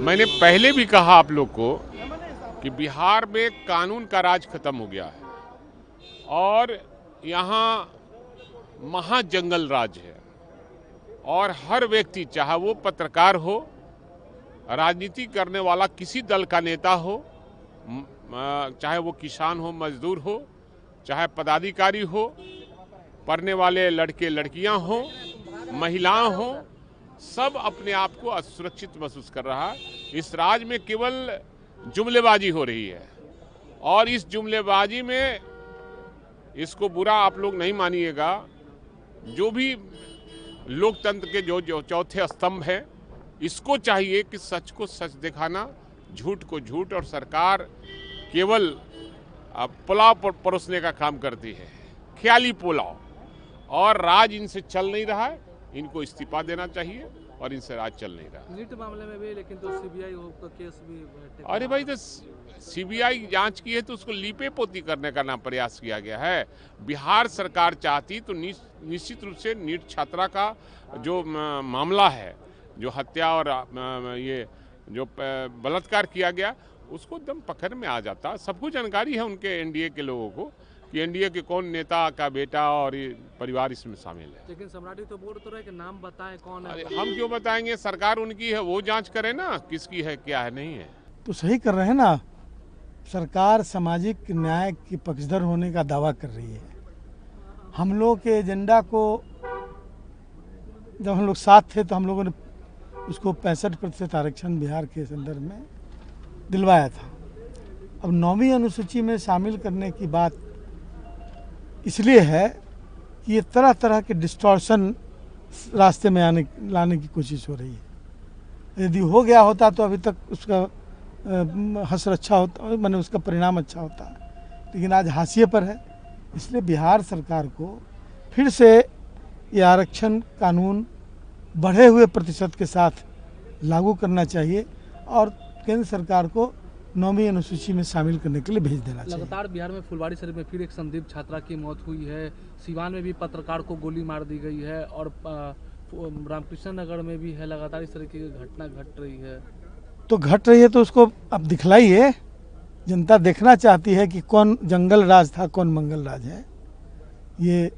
मैंने पहले भी कहा आप लोग को कि बिहार में कानून का राज खत्म हो गया है और यहाँ महाजंगल राज है और हर व्यक्ति, चाहे वो पत्रकार हो, राजनीति करने वाला किसी दल का नेता हो, चाहे वो किसान हो, मजदूर हो, चाहे पदाधिकारी हो, पढ़ने वाले लड़के लड़कियां हो, महिलाएं हो, सब अपने आप को असुरक्षित महसूस कर रहा है। इस राज में केवल जुमलेबाजी हो रही है और इस जुमलेबाजी में, इसको बुरा आप लोग नहीं मानिएगा, जो भी लोकतंत्र के जो चौथे स्तंभ है, इसको चाहिए कि सच को सच दिखाना, झूठ को झूठ, और सरकार केवल पुलाव परोसने का काम करती है, ख्याली पुलाव, और राज इनसे चल नहीं रहा है। इनको इस्तीफा देना चाहिए और इनसे राज चल नहीं रहा। नीट मामले में भी, लेकिन तो सीबीआई का केस भी। अरे भाई, तो सीबीआई जांच की है तो उसको लीपे पोती करने का नाम प्रयास किया गया है। बिहार सरकार चाहती तो निश्चित रूप से नीट छात्रा का जो मामला है, जो हत्या और ये जो बलात्कार किया गया, उसको एकदम पकड़ में आ जाता। सबको जानकारी है उनके एनडीए के लोगों को कि एनडीए के कौन नेता का बेटा और परिवार इसमें शामिल है। लेकिन सम्राट तो बोल तो रहे कि नाम बताएं कौन है। अरे हम क्यों बताएंगे? सरकार उनकी है, वो जांच करे ना किसकी है, क्या है, नहीं है। तो सही कर रहे हैं ना, सरकार सामाजिक न्याय की पक्षधर होने का दावा कर रही है। हम लोग के एजेंडा को जब हम लोग साथ थे तो हम लोगों ने उसको 65% आरक्षण बिहार के संदर्भ में दिलवाया था। अब 9वीं अनुसूची में शामिल करने की बात इसलिए है कि ये तरह तरह के डिस्टॉर्शन रास्ते में लाने की कोशिश हो रही है। यदि हो गया होता तो अभी तक उसका हश्र अच्छा होता, मैंने उसका परिणाम अच्छा होता, लेकिन आज हाशिए पर है। इसलिए बिहार सरकार को फिर से ये आरक्षण कानून बढ़े हुए प्रतिशत के साथ लागू करना चाहिए और केंद्र सरकार को 9वीं अनुसूची में शामिल करने के लिए भेज देना चाहिए। लगातार बिहार में फुलवारी शरीफ में फिर एक संदिग्ध छात्रा की मौत हुई है। सीवान में भी पत्रकार को गोली मार दी गई है और रामकृष्ण नगर में भी है। लगातार इस तरह की घटना घट रही है। तो घट रही है तो उसको अब दिखलाइए। जनता देखना चाहती है कि कौन जंगल राज था, कौन मंगल राज है। ये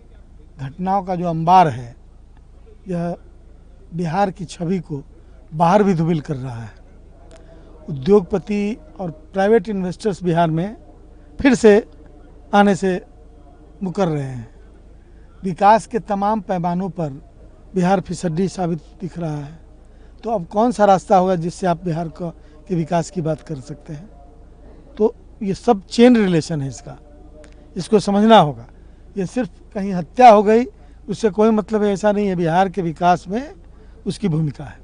घटनाओं का जो अंबार है, यह बिहार की छवि को बाहर भी धुबिल कर रहा है। उद्योगपति और प्राइवेट इन्वेस्टर्स बिहार में फिर से आने से मुकर रहे हैं। विकास के तमाम पैमानों पर बिहार फिसड्डी साबित दिख रहा है। तो अब कौन सा रास्ता होगा जिससे आप बिहार के विकास की बात कर सकते हैं? तो ये सब चेन रिलेशन है, इसको समझना होगा। ये सिर्फ कहीं हत्या हो गई उससे कोई मतलब है, ऐसा नहीं है। बिहार के विकास में उसकी भूमिका है।